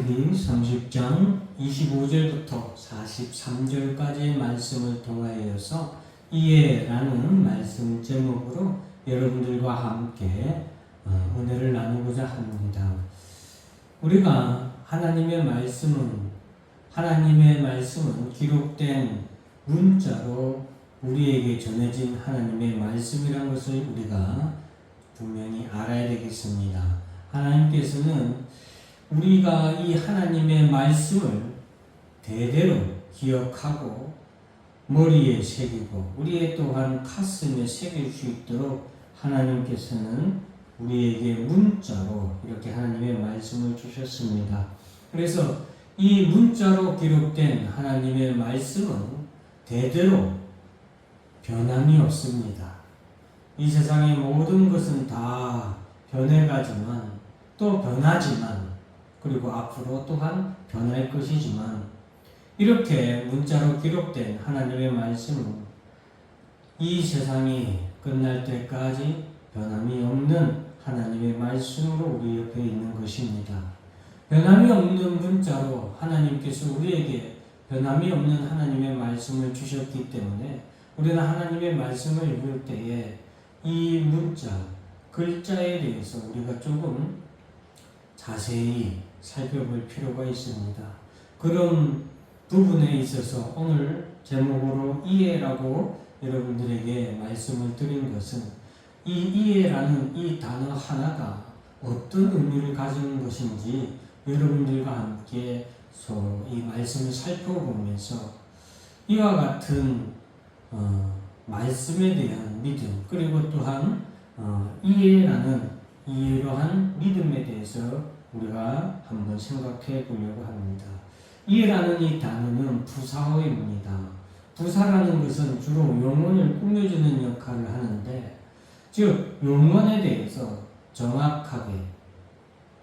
이 30장 25절부터 43절까지의 말씀을 통하여서 이해라는 말씀 제목으로 여러분들과 함께 은혜를 나누고자 합니다. 우리가 하나님의 말씀은 기록된 문자로 우리에게 전해진 하나님의 말씀이라는 것을 우리가 분명히 알아야 되겠습니다. 하나님께서는 우리가 이 하나님의 말씀을 대대로 기억하고 머리에 새기고 우리의 또한 가슴에 새길 수 있도록 하나님께서는 우리에게 문자로 이렇게 하나님의 말씀을 주셨습니다. 그래서 이 문자로 기록된 하나님의 말씀은 대대로 변함이 없습니다. 이 세상의 모든 것은 다 변해가지만 또 변하지만 그리고 앞으로 또한 변할 것이지만 이렇게 문자로 기록된 하나님의 말씀은 이 세상이 끝날 때까지 변함이 없는 하나님의 말씀으로 우리 옆에 있는 것입니다. 변함이 없는 문자로 하나님께서 우리에게 변함이 없는 하나님의 말씀을 주셨기 때문에 우리는 하나님의 말씀을 읽을 때에 이 문자, 글자에 대해서 우리가 조금 자세히 살펴볼 필요가 있습니다. 그런 부분에 있어서 오늘 제목으로 이해라고 여러분들에게 말씀을 드린 것은 이 이해라는 이 단어 하나가 어떤 의미를 가지는 것인지 여러분들과 함께 서로 이 말씀을 살펴보면서 이와 같은 말씀에 대한 믿음 그리고 또한 이해라는 이러한 믿음에 대해서 우리가 한번 생각해 보려고 합니다. 이해라는 이 단어는 부사어입니다. 부사라는 것은 주로 용언을 꾸며주는 역할을 하는데 즉 용언에 대해서 정확하게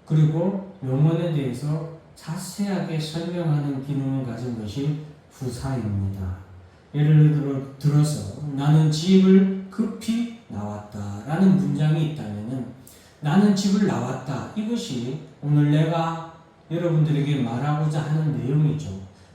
그리고 용언에 대해서 자세하게 설명하는 기능을 가진 것이 부사입니다. 예를 들어서 나는 집을 급히 나왔다 라는 문장이 있다면 나는 집을 나왔다 이것이 오늘 내가 여러분들에게 말하고자 하는 내용이죠.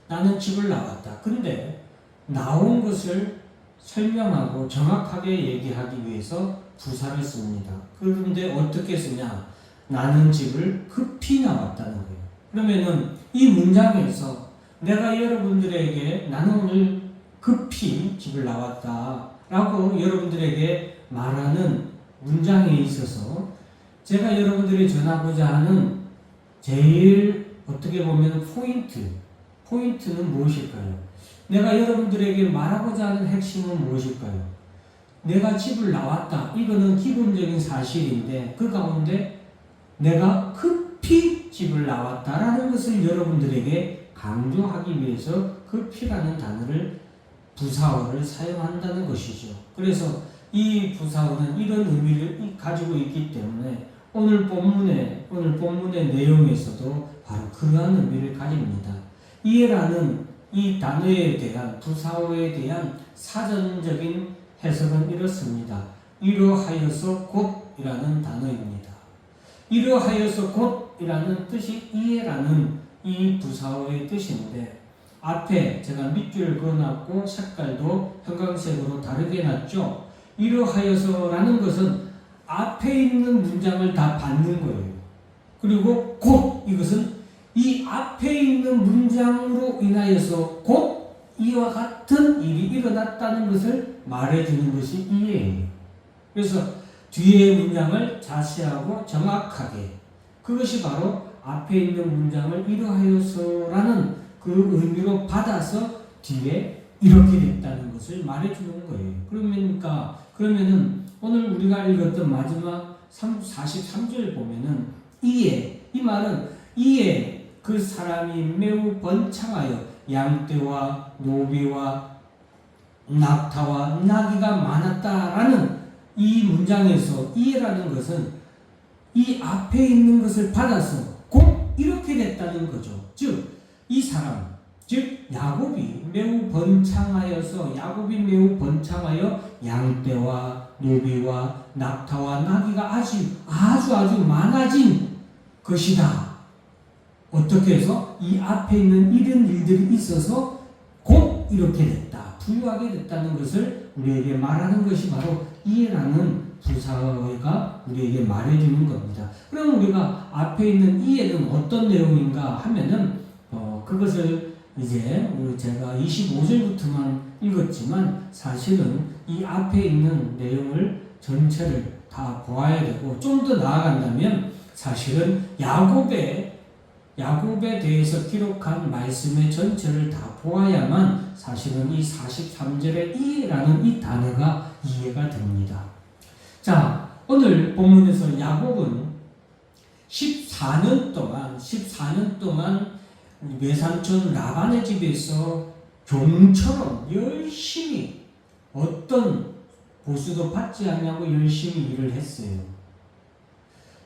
나는 집을 나왔다. 근데 나온 것을 설명하고 정확하게 얘기하기 위해서 부사를 씁니다. 그런데 어떻게 쓰냐? 나는 집을 급히 나왔다는 거예요. 그러면은 이 문장에서 내가 여러분들에게 나는 오늘 급히 집을 나왔다 라고 여러분들에게 말하는 문장에 있어서 제가 여러분들이 전하고자 하는 제일 어떻게 보면 포인트는 무엇일까요? 내가 여러분들에게 말하고자 하는 핵심은 무엇일까요? 내가 집을 나왔다. 이거는 기본적인 사실인데 그 가운데 내가 급히 집을 나왔다라는 것을 여러분들에게 강조하기 위해서 급히라는 단어를 부사어를 사용한다는 것이죠. 그래서 이 부사어는 이런 의미를 가지고 있기 때문에 오늘 본문의 내용에서도 바로 그러한 의미를 가집니다. 이해라는 이 단어에 대한 부사어에 대한 사전적인 해석은 이렇습니다. 이러하여서 곧이라는 단어입니다. 이러하여서 곧이라는 뜻이 이해라는 이 부사어의 뜻인데 앞에 제가 밑줄을 그어놨고 색깔도 형광색으로 다르게 놨죠. 이러하여서라는 것은 앞에 있는 문장을 다 받는 거예요. 그리고 곧 이것은 이 앞에 있는 문장으로 인하여서 곧 이와 같은 일이 일어났다는 것을 말해주는 것이 이해예요. 그래서 뒤에 문장을 자세하고 정확하게 그것이 바로 앞에 있는 문장을 이러하여서라는 그 의미로 받아서 뒤에 이렇게 됐다는 것을 말해주는 거예요. 그러면은 오늘 우리가 읽었던 마지막 43절 보면은 이 말은 이에 그 사람이 매우 번창하여 양떼와 노비와 낙타와 나귀가 많았다라는 이 문장에서 이해라는 것은 이 앞에 있는 것을 받아서 곧 이렇게 됐다는 거죠. 즉 이 사람 즉 야곱이 매우 번창하여 양떼와 노비와 낙타와 나귀가 아주 많아진 것이다. 어떻게 해서 이 앞에 있는 이런 일들이 있어서 곧 이렇게 됐다, 부유하게 됐다는 것을 우리에게 말하는 것이 바로 이해라는 부사어가 우리에게 말해주는 겁니다. 그럼 우리가 앞에 있는 이해는 어떤 내용인가 하면은 그것을 이제 제가 25절부터만 읽었지만 사실은 이 앞에 있는 내용을 전체를 다 보아야 되고, 좀 더 나아간다면 사실은 야곱에 대해서 기록한 말씀의 전체를 다 보아야만 사실은 이 43절의 이해라는 이 단어가 이해가 됩니다. 자, 오늘 본문에서 야곱은 14년 동안 외삼촌 라반의 집에서 종처럼 열심히, 어떤 보수도 받지 않냐고 열심히 일을 했어요.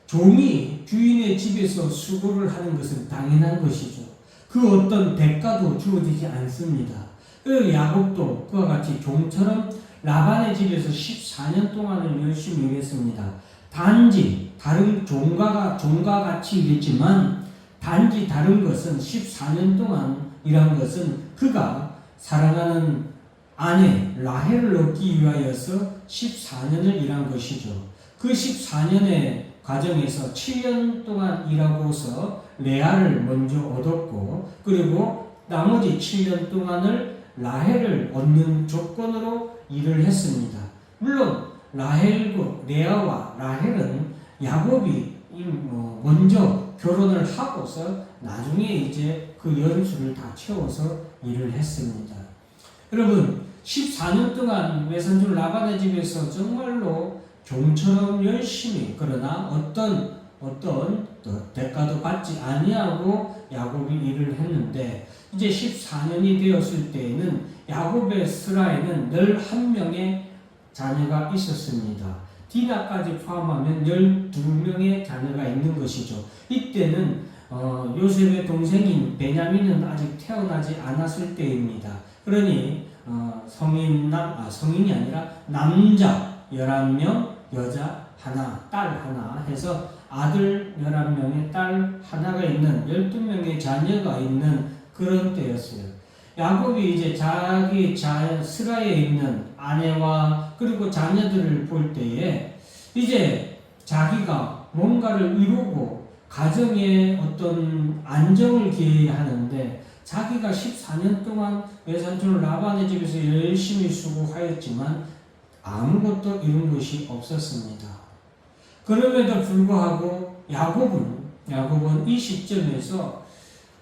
종이 주인의 집에서 수고를 하는 것은 당연한 것이죠. 그 어떤 대가도 주어지지 않습니다. 그래서 야곱도 그와 같이 종처럼 라반의 집에서 14년 동안을 열심히 일했습니다. 단지 다른 종과 같이 일했지만, 단지 다른 것은 14년 동안 일한 것은 그가 사랑하는 아내 라헬을 얻기 위하여서 14년을 일한 것이죠. 그 14년의 과정에서 7년 동안 일하고서 레아를 먼저 얻었고, 그리고 나머지 7년 동안을 라헬을 얻는 조건으로 일을 했습니다. 물론 레아와 라헬은 야곱이 먼저 결혼을 하고서 나중에 이제 그 연수를 다 채워서 일을 했습니다. 여러분, 14년 동안 외삼촌 라반의 집에서 정말로 종처럼 열심히, 그러나 어떤 대가도 받지 아니하고 야곱이 일을 했는데, 이제 14년이 되었을 때에는 야곱의 스라에는 11명의 자녀가 있었습니다. 디나까지 포함하면 12명의 자녀가 있는 것이죠. 이때는 요셉의 동생인 베냐민은 아직 태어나지 않았을 때입니다. 그러니 성인이 아니라 남자 11명, 여자 하나, 딸 하나 해서 아들 11명에 딸 하나가 있는 12명의 자녀가 있는 그런 때였어요. 야곱이 이제 자기 스가에 있는 아내와 그리고 자녀들을 볼 때에 이제 자기가 뭔가를 이루고 가정에 어떤 안정을 기해야 하는데, 자기가 14년 동안 외삼촌 라반의 집에서 열심히 수고하였지만 아무것도 이룬 것이 없었습니다. 그럼에도 불구하고 야곱은 이 시점에서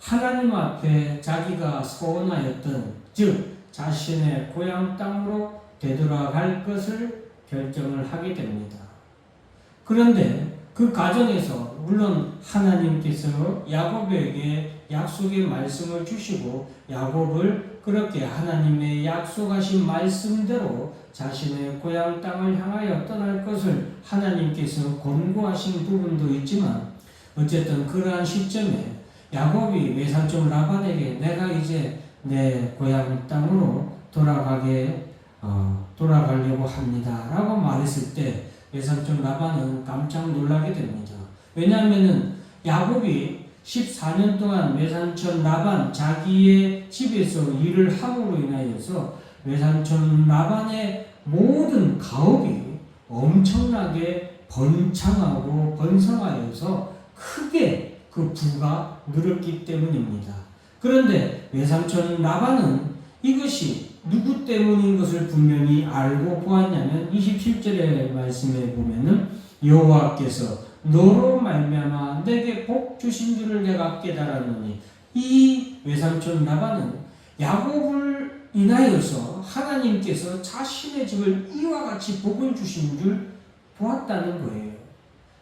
하나님 앞에 자기가 소원하였던, 즉 자신의 고향 땅으로 되돌아갈 것을 결정을 하게 됩니다. 그런데 그 과정에서 물론 하나님께서 야곱에게 약속의 말씀을 주시고, 야곱을 그렇게 하나님의 약속하신 말씀대로 자신의 고향 땅을 향하여 떠날 것을 하나님께서 권고하신 부분도 있지만, 어쨌든 그러한 시점에 야곱이 외삼촌 라반에게 내가 이제 내 고향 땅으로 돌아가려고 합니다 라고 말했을 때 외삼촌 라반은 깜짝 놀라게 됩니다. 왜냐하면 야곱이 14년 동안 외삼촌 라반 자기의 집에서 일을 함으로 인하여서 외삼촌 라반의 모든 가업이 엄청나게 번창하고 번성하여서 크게 그 부가 늘었기 때문입니다. 그런데 외삼촌 라반은 이것이 누구 때문인 것을 분명히 알고 보았냐면 27절의 말씀에 보면은 여호와께서 너로 말미암아 내게 복 주신 줄을 내가 깨달았노니, 이 외삼촌 라반은 야곱을 인하여서 하나님께서 자신의 집을 이와 같이 복을 주신 줄 보았다는 거예요.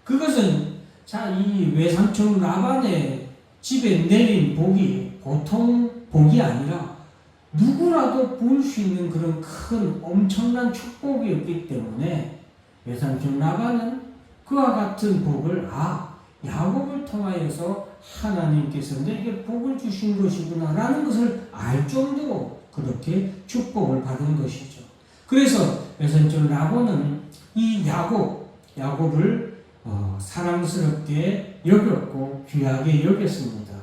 그것은 이 외삼촌 라반의 집에 내린 복이 보통 복이 아니라 누구라도 볼 수 있는 그런 큰 엄청난 축복이었기 때문에 외삼촌 라반은 그와 같은 복을 야곱을 통하여서 하나님께서 내게 복을 주신 것이구나 라는 것을 알 정도로 그렇게 축복을 받은 것이죠. 그래서 외삼촌 라반은 이 야곱을 사랑스럽게 여겼고 귀하게 여겼습니다.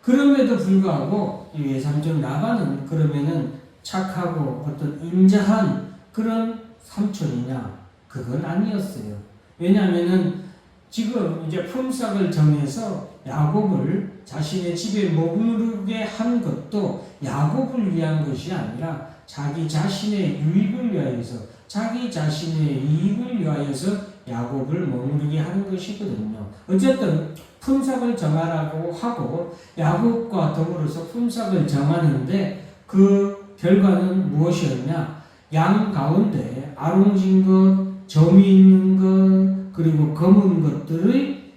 그럼에도 불구하고 이 외삼촌 라반은 그러면은 착하고 어떤 인자한 그런 삼촌이냐? 그건 아니었어요. 왜냐하면은 지금 이제 품삯을 정해서 야곱을 자신의 집에 머무르게 한 것도 야곱을 위한 것이 아니라 자기 자신의 유익을 위하여서, 자기 자신의 이익을 위하여서 야곱을 머무르게 하는 것이거든요. 어쨌든 품삯을 정하라고 하고 야곱과 더불어서 품삯을 정하는데 그 결과는 무엇이었냐? 양 가운데 아롱진 것, 점이 있는 것, 그리고 검은 것들의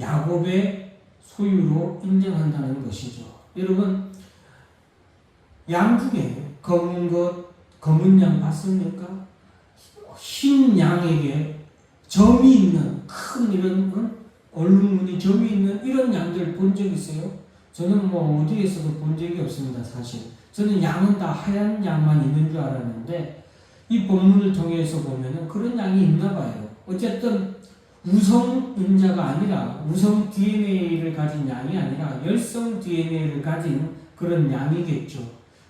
야곱의 소유로 인정한다는 것이죠. 여러분, 양 중에 검은 것, 검은 양 봤습니까? 흰 양에게 점이 있는 큰 이런 얼룩무늬 점이 있는 이런 양들 본 적 있어요? 저는 뭐 어디에서도 본 적이 없습니다, 사실. 저는 양은 다 하얀 양만 있는 줄 알았는데 이 본문을 통해서 보면은 그런 양이 있나 봐요. 어쨌든 우성인자가 아니라 우성 DNA를 가진 양이 아니라 열성 DNA를 가진 그런 양이겠죠.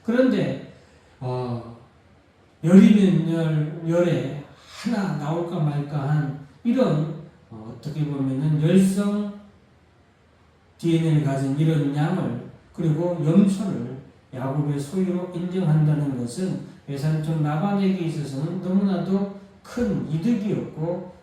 그런데 열이면 열에 하나 나올까 말까한 이런 어떻게 보면은 열성 DNA를 가진 이런 양을 그리고 염소를 야곱의 소유로 인정한다는 것은 외삼촌 라반에게 있어서는 너무나도 큰 이득이었고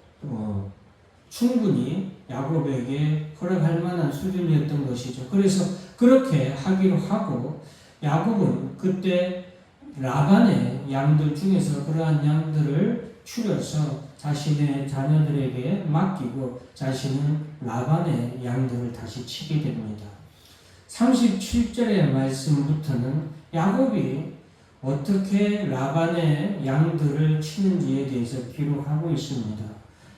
충분히 야곱에게 허락할 만한 수준이었던 것이죠. 그래서 그렇게 하기로 하고 야곱은 그때 라반의 양들 중에서 그러한 양들을 추려서 자신의 자녀들에게 맡기고 자신은 라반의 양들을 다시 치게 됩니다. 37절의 말씀부터는 야곱이 어떻게 라반의 양들을 치는지에 대해서 기록하고 있습니다.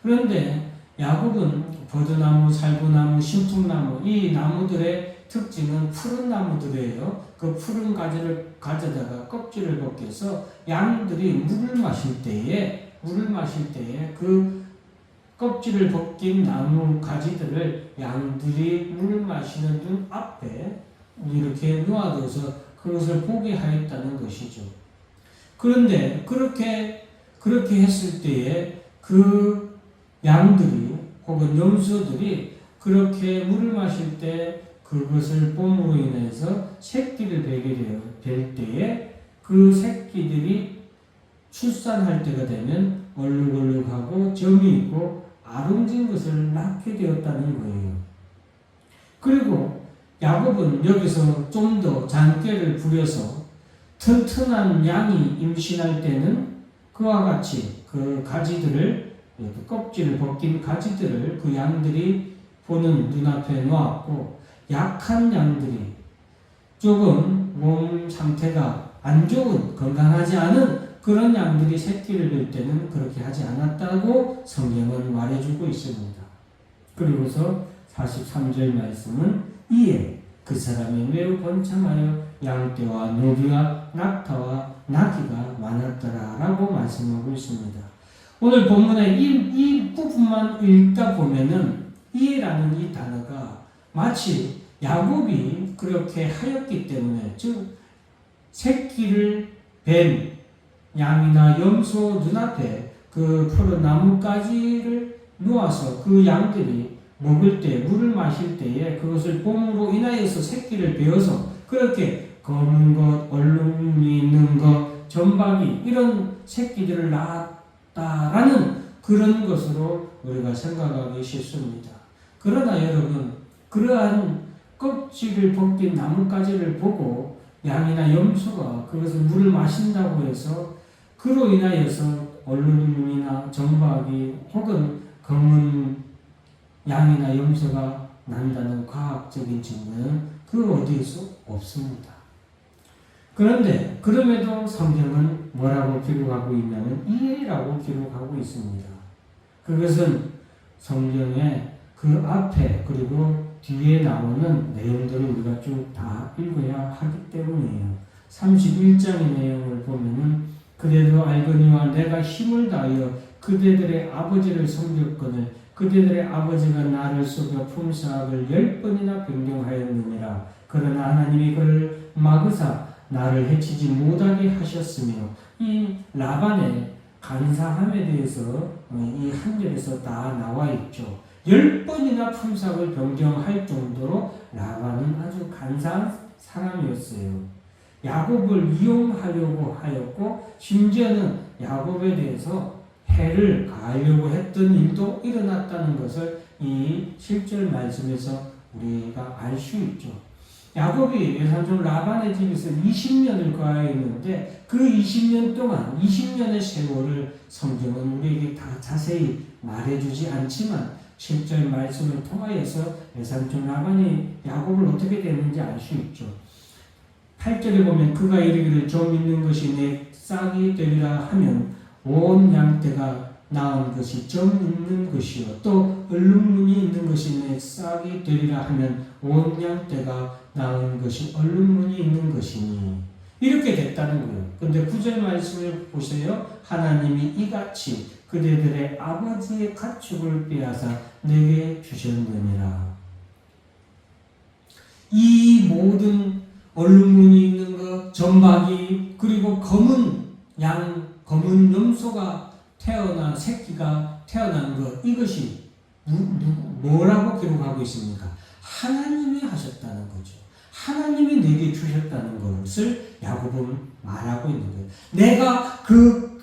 그런데 야곱은 버드나무, 살구나무, 신풍나무 이 나무들의 특징은 푸른 나무들이에요. 그 푸른 가지를 가져다가 껍질을 벗겨서 양들이 물을 마실 때에 그 껍질을 벗긴 나무 가지들을 양들이 물을 마시는 눈 앞에 이렇게 놓아둬서 그것을 보게 하였다는 것이죠. 그런데 그렇게 했을 때에 그 양들이 혹은 염소들이 그렇게 물을 마실 때 그것을 봄으로 인해서 새끼를 베게 될 때에 그 새끼들이 출산할 때가 되면 얼룩얼룩하고 점이 있고 아롱진 것을 낳게 되었다는 거예요. 그리고 야곱은 여기서 좀 더 잔꾀를 부려서 튼튼한 양이 임신할 때는 그와 같이 그 가지들을 그 껍질을 벗긴 가지들을 그 양들이 보는 눈앞에 놓았고 약한 양들이 조금 몸 상태가 안 좋은 건강하지 않은 그런 양들이 새끼를 낼 때는 그렇게 하지 않았다고 성경은 말해주고 있습니다. 그리고서 43절 말씀은 이에 그 사람이 매우 번창하여 양떼와 노비와 낙타와 나귀가 많았더라 라고 말씀하고 있습니다. 오늘 본문의 이 부분만 읽다 보면은 이에라는 이 단어가 마치 야곱이 그렇게 하였기 때문에 즉 새끼를 뱀 양이나 염소 눈앞에 그 푸른 나뭇가지를 놓아서 그 양들이 먹을 때 물을 마실 때에 그것을 봄으로 인하여서 새끼를 베어서 그렇게 검은 것, 얼룩이 있는 것, 점박이 이런 새끼들을 낳았다라는 그런 것으로 우리가 생각하기 쉽습니다. 그러나 여러분 그러한 껍질을 벗긴 나뭇가지를 보고 양이나 염소가 그것을 물을 마신다고 해서 그로 인하여서 얼룩이나 점박이 혹은 검은 양이나 염소가 난다는 과학적인 증거는 그 어디에서 없습니다. 그런데 그럼에도 성경은 뭐라고 기록하고 있냐면 이해라고 기록하고 있습니다. 그것은 성경의 그 앞에 그리고 뒤에 나오는 내용들을 우리가 쭉 다 읽어야 하기 때문이에요. 31장의 내용을 보면은 그대도 알거니와 내가 힘을 다하여 그대들의 아버지를 섬겼거늘 그대들의 아버지가 나를 속여 품삯을 10번이나 변경하였느니라. 그러나 하나님이 그를 막으사 나를 해치지 못하게 하셨으며, 이 라반의 간사함에 대해서 이 한 절에서 다 나와 있죠. 10번이나 품삯을 변경할 정도로 라반은 아주 간사한 사람이었어요. 야곱을 이용하려고 하였고, 심지어는 야곱에 대해서 해를 가하려고 했던 일도 일어났다는 것을 이 7절 말씀에서 우리가 알 수 있죠. 야곱이 외삼촌 라반의 집에서 20년을 거하였는데 그 20년 동안 20년의 세월을 성경은 우리에게 다 자세히 말해주지 않지만 7절 말씀을 통하여서 외삼촌 라반이 야곱을 어떻게 됐는지 알 수 있죠. 8절에 보면 그가 이르기를 좀 있는 것이 내 싹이 되리라 하면 온 양떼가 낳은 것이 점 있는 것이요 또 얼룩무늬 있는 것이 내 싹이 되리라 하면 온 양떼가 낳은 것이 얼룩무늬 있는 것이니 이렇게 됐다는 거예요. 근데 9절 말씀을 보세요. 하나님이 이같이 그대들의 아버지의 가축을 빼앗아 내게 주셨느니라. 이 모든 얼룩무늬 있는 것, 점박이, 그리고 검은 양, 검은 염소가 태어난 새끼가 태어난 것, 이것이 뭐라고 기록하고 있습니까? 하나님이 하셨다는 거죠. 하나님이 내게 주셨다는 것을 야곱은 말하고 있는 거예요. 내가 그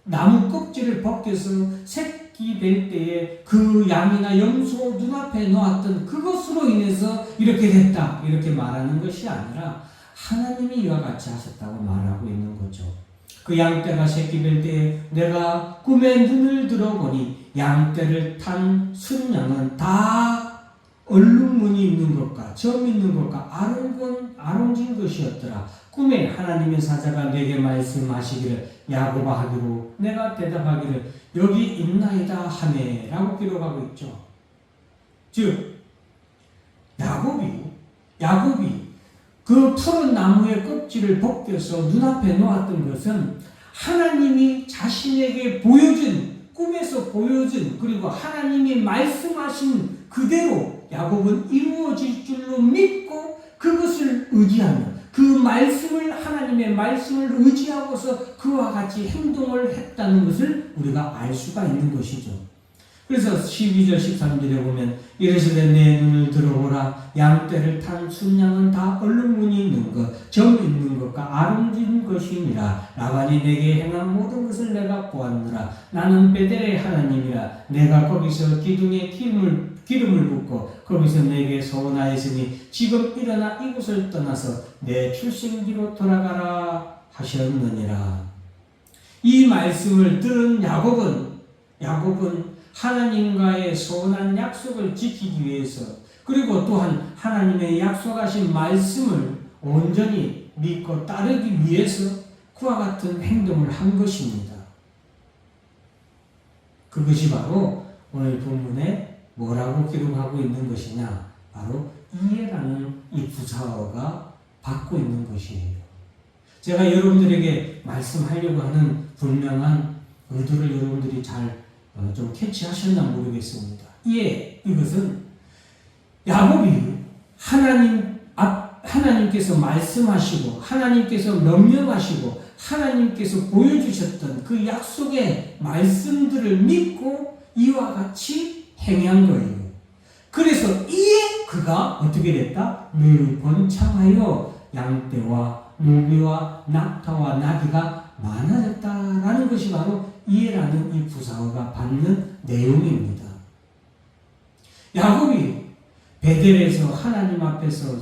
나무 껍질을 벗겨서 새끼 뵐 때에 그 양이나 염소 눈앞에 놓았던 그것으로 인해서 이렇게 됐다, 이렇게 말하는 것이 아니라 하나님이 이와 같이 하셨다고 말하고 있는 거죠. 그 양떼가 새끼 뵐 때에 내가 꿈에 눈을 들어보니 양떼를 탄 순양은 다 얼룩무늬 있는 것과 점 있는 것과 아롱진 것이었더라. 꿈에 하나님의 사자가 내게 말씀하시기를 야곱아 하기로 내가 대답하기를 여기 있나이다 하네 라고 기록하고 있죠. 즉 야곱이 그 푸른 나무의 껍질을 벗겨서 눈앞에 놓았던 것은 하나님이 자신에게 보여준, 꿈에서 보여준, 그리고 하나님이 말씀하신 그대로 야곱은 이루어질 줄로 믿고 그것을 의지하며 그 말씀을, 하나님의 말씀을 의지하고서 그와 같이 행동을 했다는 것을 우리가 알 수가 있는 것이죠. 그래서 12절 13절에 보면 이르시되 내 눈을 들어보라 양떼를 탄 순양은 다 얼룩무늬 있는 것, 점 있는 것과 아름진 것이니라. 라반이 내게 행한 모든 것을 내가 보았느라. 나는 베델의 하나님이라. 내가 거기서 기둥에 기름을 붓고 거기서 내게 서원하였으니 지금 일어나 이곳을 떠나서 내 출생지로 돌아가라 하셨느니라. 이 말씀을 들은 야곱은 하나님과의 서운한 약속을 지키기 위해서, 그리고 또한 하나님의 약속하신 말씀을 온전히 믿고 따르기 위해서 그와 같은 행동을 한 것입니다. 그것이 바로 오늘 본문에 뭐라고 기록하고 있는 것이냐? 바로 이해라는 이 부사어가 받고 있는 것이에요. 제가 여러분들에게 말씀하려고 하는 분명한 의도를 여러분들이 잘 좀 캐치하셨나 모르겠습니다. 이것은 야곱이 하나님께서 말씀하시고 하나님께서 명령하시고 하나님께서 보여주셨던 그 약속의 말씀들을 믿고 이와 같이 행한 거예요. 그래서 이에 그가 어떻게 됐다? 늘 번창하여 양떼와 노비와 낙타와 나귀가 많아졌다라는 것이 바로 이해라는 이 부사어가 받는 내용입니다. 야곱이 베델에서 하나님 앞에서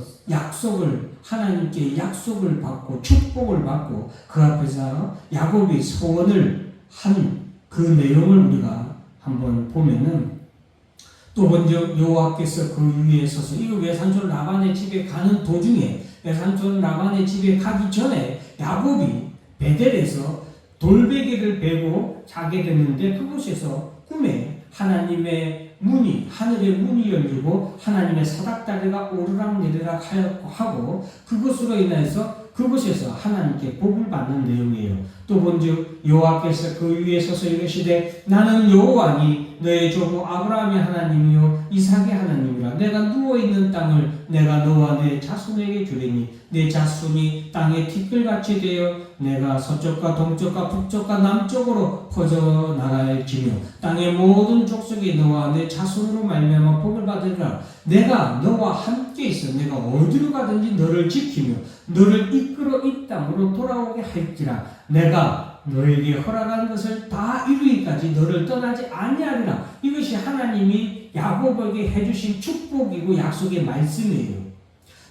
하나님께 약속을 받고 축복을 받고 그 앞에서 야곱이 소원을 한 그 내용을 우리가 한번 보면은, 또 먼저 여호와께서 그 위에 서서, 이거 외삼촌 라반의 집에 가는 도중에, 외삼촌 라반의 집에 가기 전에 야곱이 베델에서 돌베개를 베고 자게 됐는데 그곳에서 꿈에 하나님의 문이, 하늘의 문이 열리고 하나님의 사닥다리가 오르락내리락 하고 그것으로 인해서 그곳에서 하나님께 복을 받는 내용이에요. 또 본즉 여호와께서 그 위에 서서 이르시되 나는 여호와니 너의 조부 아브라함의 하나님이요 이삭의 하나님이라. 내가 누워있는 땅을 내가 너와 내 자손에게 주리니 내 자손이 땅의 티끌같이 되어 내가 서쪽과 동쪽과 북쪽과 남쪽으로 퍼져나갈지며 땅의 모든 족속이 너와 내 자손으로 말미암아 복을 받으리라. 내가 너와 함께 있어 내가 어디로 가든지 너를 지키며 너를 이끌어 이 땅으로 돌아오게 할지라. 내가 너에게 허락한 것을 다 이루기까지 너를 떠나지 아니하리라. 이것이 하나님이 야곱에게 해주신 축복이고 약속의 말씀이에요.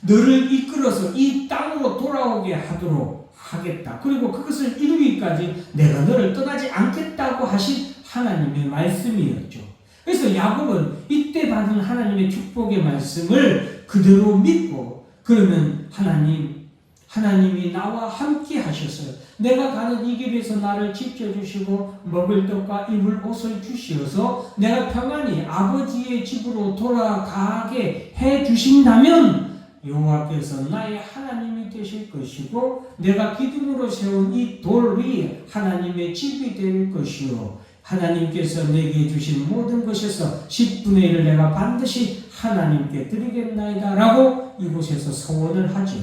너를 이끌어서 이 땅으로 돌아오게 하도록 하겠다. 그리고 그것을 이루기까지 내가 너를 떠나지 않겠다고 하신 하나님의 말씀이었죠. 그래서 야곱은 이때 받은 하나님의 축복의 말씀을 그대로 믿고, 그러면 하나님이 나와 함께 하셨어요. 내가 가는 이 길에서 나를 지켜주시고 먹을 떡과 입을 옷을 주시어서 내가 평안히 아버지의 집으로 돌아가게 해주신다면 여호와께서 나의 하나님이 되실 것이고 내가 기둥으로 세운 이 돌이 하나님의 집이 될 것이요 하나님께서 내게 주신 모든 것에서 10분의 1을 내가 반드시 하나님께 드리겠나이다 라고 이곳에서 서원을 하죠.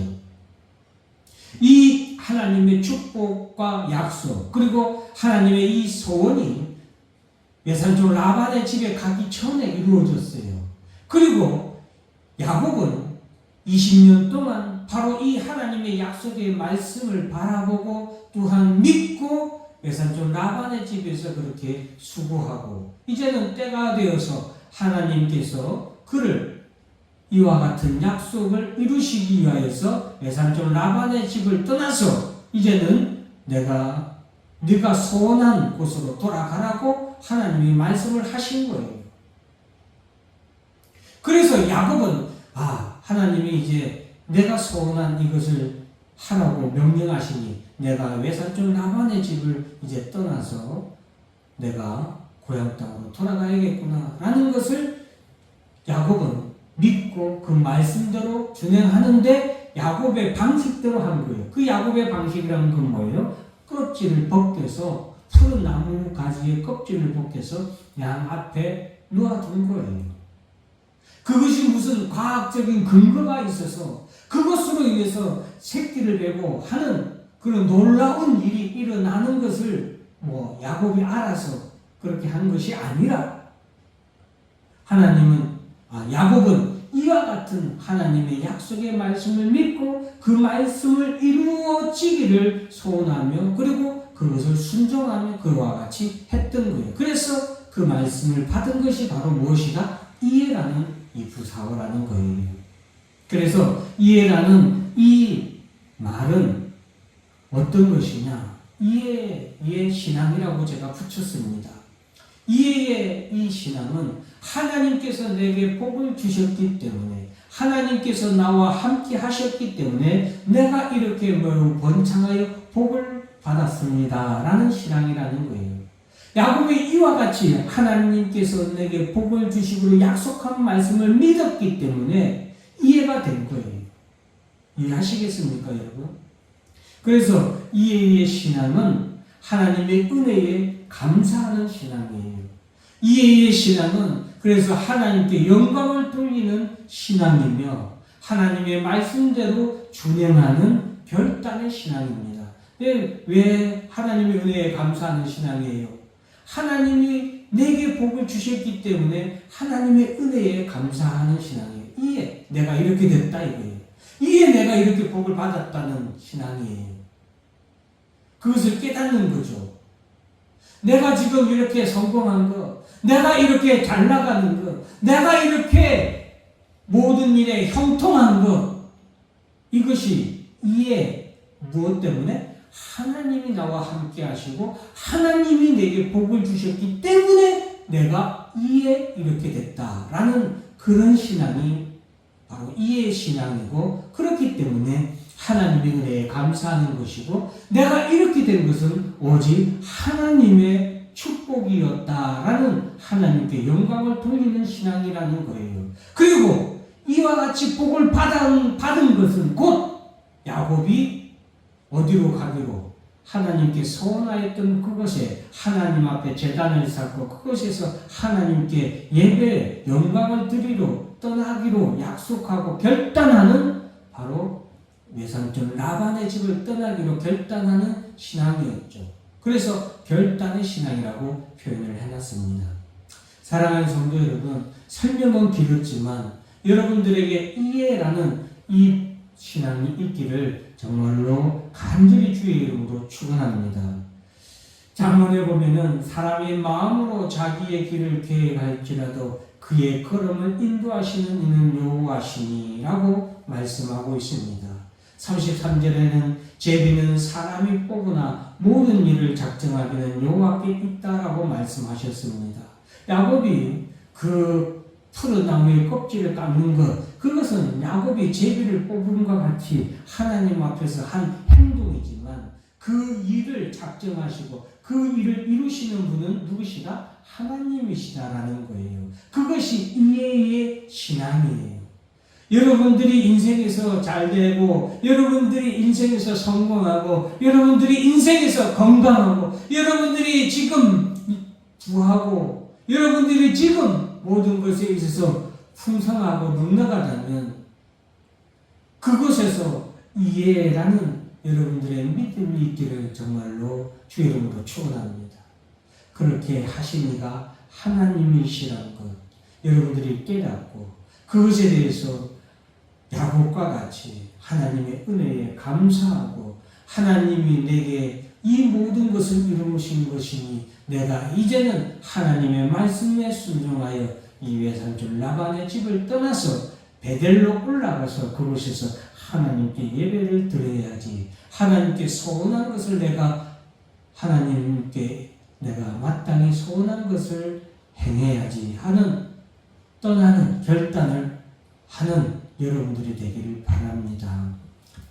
이 하나님의 축복과 약속, 그리고 하나님의 이 소원이 외삼촌 라반의 집에 가기 전에 이루어졌어요. 그리고 야곱은 20년 동안 바로 이 하나님의 약속의 말씀을 바라보고 또한 믿고 외삼촌 라반의 집에서 그렇게 수고하고, 이제는 때가 되어서 하나님께서 그를 이와 같은 약속을 이루시기 위하여서 외삼촌 라반의 집을 떠나서 이제는 네가 소원한 곳으로 돌아가라고 하나님이 말씀을 하신 거예요. 그래서 야곱은 하나님이 이제 내가 소원한 이것을 하라고 명령하시니 내가 외삼촌 라반의 집을 이제 떠나서 내가 고향 땅으로 돌아가야겠구나 라는 것을 야곱은 믿고 그 말씀대로 준행하는데 야곱의 방식대로 한 거예요. 그 야곱의 방식이라는 건 뭐예요? 껍질을 벗겨서, 푸른 나무 가지의 껍질을 벗겨서 양 앞에 놓아둔 거예요. 그것이 무슨 과학적인 근거가 있어서 그것으로 인해서 새끼를 베고 하는 그런 놀라운 일이 일어나는 것을 야곱이 알아서 그렇게 한 것이 아니라 야곱은 이와 같은 하나님의 약속의 말씀을 믿고 그 말씀을 이루어지기를 소원하며 그리고 그것을 순종하며 그와 같이 했던 거예요. 그래서 그 말씀을 받은 것이 바로 무엇이다? 이해라는 이 부사어라는 거예요. 그래서 이해라는 이 말은 어떤 것이냐? 이해의 신앙이라고 제가 붙였습니다. 이해의 이 신앙은 하나님께서 내게 복을 주셨기 때문에, 하나님께서 나와 함께 하셨기 때문에 내가 이렇게 매우 번창하여 복을 받았습니다 라는 신앙이라는 거예요. 야곱이 이와 같이 하나님께서 내게 복을 주시기로 약속한 말씀을 믿었기 때문에 이해가 된 거예요. 이해하시겠습니까, 여러분? 그래서 이해의 신앙은 하나님의 은혜에 감사하는 신앙이에요. 이해의 신앙은 그래서 하나님께 영광을 돌리는 신앙이며 하나님의 말씀대로 준행하는 결단의 신앙입니다. 왜 하나님의 은혜에 감사하는 신앙이에요? 하나님이 내게 복을 주셨기 때문에 하나님의 은혜에 감사하는 신앙이에요. 이해, 내가 이렇게 됐다 이거예요. 이해, 내가 이렇게 복을 받았다는 신앙이에요. 그것을 깨닫는 거죠. 내가 지금 이렇게 성공한 거, 내가 이렇게 잘 나가는 거, 내가 이렇게 모든 일에 형통한 것, 이것이 이해, 무엇 때문에? 하나님이 나와 함께 하시고 하나님이 내게 복을 주셨기 때문에 내가 이해 이렇게 됐다라는 그런 신앙이 바로 이해의 신앙이고, 그렇기 때문에 하나님의 은혜에 감사하는 것이고, 내가 이렇게 된 것은 오직 하나님의 축복이었다라는 하나님께 영광을 돌리는 신앙이라는 거예요. 그리고 이와 같이 복을 받은 것은 곧 야곱이 어디로 가기로? 하나님께 소원하였던 그것에 하나님 앞에 제단을 쌓고 그것에서 하나님께 예배 영광을 드리러 떠나기로 약속하고 결단하는 바로 외삼촌 라반의 집을 떠나기로 결단하는 신앙이었죠. 그래서 결단의 신앙이라고 표현을 해놨습니다. 사랑하는 성도 여러분, 설명은 길었지만 여러분들에게 이해라는 이 신앙이 있기를 정말로 간절히 주의 이름으로 축원합니다. 잠언에 보면은 사람의 마음으로 자기의 길을 계획할지라도 그의 걸음을 인도하시는 이는 여호와시니라고 말씀하고 있습니다. 33절에는 제비는 사람이 뽑으나 모든 일을 작정하기는 여호와께 있다라고 말씀하셨습니다. 야곱이 그 푸른 나무의 껍질을 깎는 것, 그것은 야곱이 제비를 뽑음과 같이 하나님 앞에서 한 행동이지만 그 일을 작정하시고 그 일을 이루시는 분은 누구시다? 하나님이시다라는 거예요. 그것이 이해의 신앙이에요. 여러분들이 인생에서 잘되고 여러분들이 인생에서 성공하고 여러분들이 인생에서 건강하고 여러분들이 지금 부하고 여러분들이 지금 모든 것에 있어서 풍성하고 넉넉하다면 그곳에서 이해라는 여러분들의 믿음이 있기를 정말로 주 이름으로 축원합니다. 그렇게 하시니가 하나님이시라는 것 여러분들이 깨닫고 그것에 대해서 야곱과 같이 하나님의 은혜에 감사하고 하나님이 내게 이 모든 것을 이루신 것이니 내가 이제는 하나님의 말씀에 순종하여 이 외삼촌 라반의 집을 떠나서 베델로 올라가서 그곳에서 하나님께 예배를 드려야지. 하나님께 소원한 것을 내가 하나님께 내가 마땅히 소원한 것을 행해야지 하는 떠나는 결단을 하는 여러분들이 되기를 바랍니다.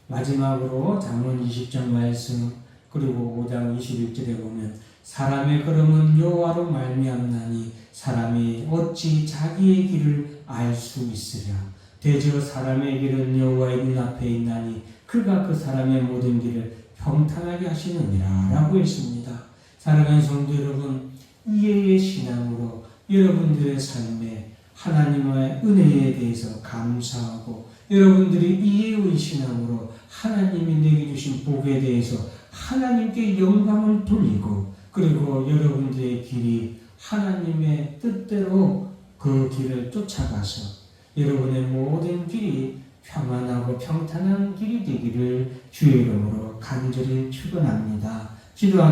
마지막으로 잠언 20장 말씀 그리고 5장 21절에 보면 사람의 걸음은 여호와로 말미암나니 사람이 어찌 자기의 길을 알 수 있으랴. 대저 사람의 길은 여호와의 눈앞에 있나니 그가 그 사람의 모든 길을 평탄하게 하시느니라 라고 했습니다. 사랑하는 성도 여러분, 이해의 신앙으로 여러분들의 삶에 하나님의 은혜에 대해서 감사하고 여러분들이 이해의 신앙으로 하나님이 내게 주신 복에 대해서 하나님께 영광을 돌리고 그리고 여러분들의 길이 하나님의 뜻대로 그 길을 쫓아가서 여러분의 모든 길이 평안하고 평탄한 길이 되기를 주의 이름으로 간절히 축원합니다. 기도하겠습니다.